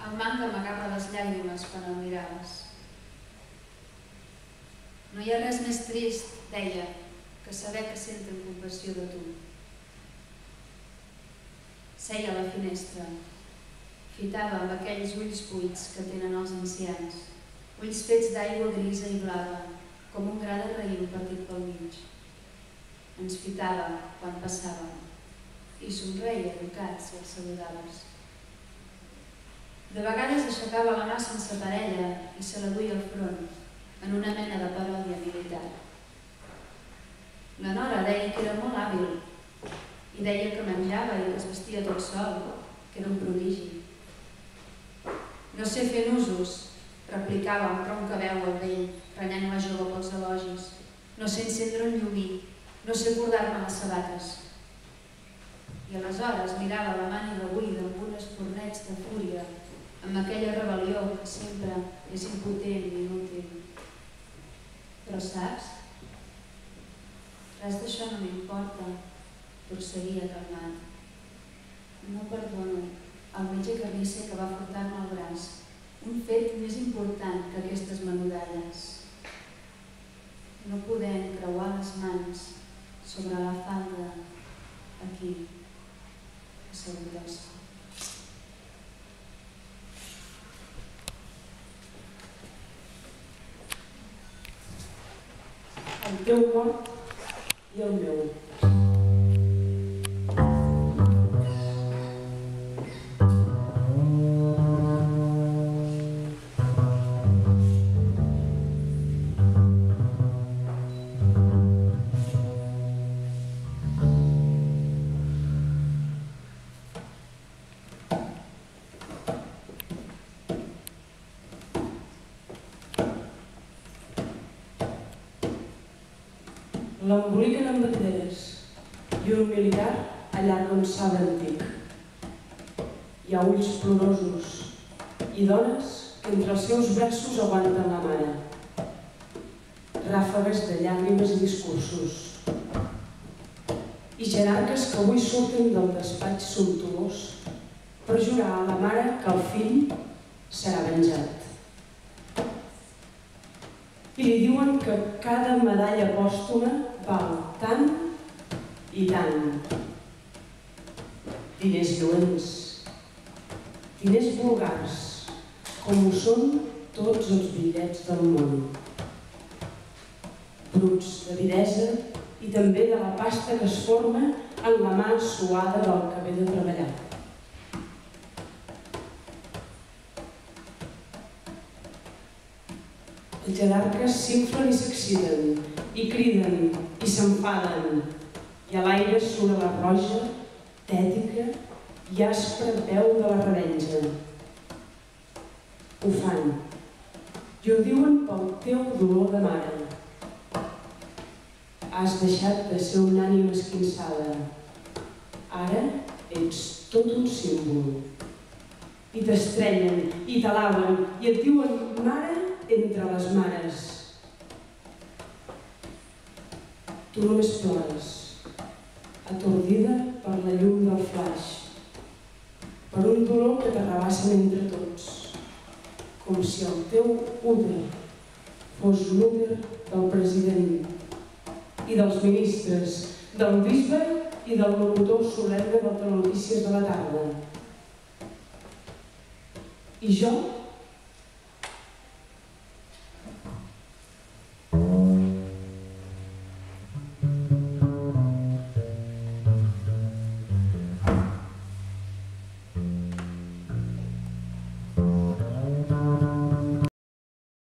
El man t'amagava les llàgrimes quan el miraves. No hi ha res més trist, deia, que saber que senten compassió de tu. Seia a la finestra, fitava amb aquells ulls buits que tenen els ancians, ulls fets d'aigua grisa i blava, com un gra de raïm partit pel mig. Ens fitava quan passàvem i somreia educat si el saludaves. De vegades aixecava la mà sense parella i se la duia al front, en una mena de paròdia militar. La nora deia que era molt hàbil i deia que menjava i que es vestia tot sol, que era un prodigi. No sé fer nusos, replicava amb ronca veu el vell, renyant la jove pels elogis. No sé encendre un llumí, no sé bordar-me les sabates. I aleshores mirava la màniga buida amb un espurneig de fúria, amb aquella rebel·lió que sempre és impotent i inútil. Però saps? Res d'això no m'importa, prosseguia calmant. No perdono el metge carnisser que va portar-me al braç, un fet més important que aquestes menudalles. No poder encreuar les mans sobre la falda aquí, assegut al sol. El teu mort i el meu. L'emboliquen amb banderes i un militar allarga un sabre antic. Hi ha ulls plorosos i dones que entre els seus braços aguanten la mare. Ràfegues de llàgrimes i discursos. I jerarques que avui surten del despatx sumptuós per jurar a la mare que el fill serà venjat. I li diuen que cada medalla pòstuma val tant i tant. Diners lluents, diners vulgars, com ho són tots els bitllets del món. Bruts d'avidesa i també de la pasta que es forma en la mà suada del que ve de treballar. Els jerarques s'inflen i s'exciten, i criden, i s'enfaden, i a l'aire surt la roja, tètica i aspra veu de la revenja. Ho fan, i ho diuen pel teu dolor de mare. Has deixat de ser una ànima esquinçada. Ara ets tot un símbol. I t'estrenyen, i t'alaben, i et diuen mare entre les mares. Tu només plores, atordida per la llum del flaix, per un dolor que t'arrabassen entre tots, com si el teu úter fos l'úter del president i dels ministres, del bisbe i del locutor solemne del telenotícies de la tarda. I jo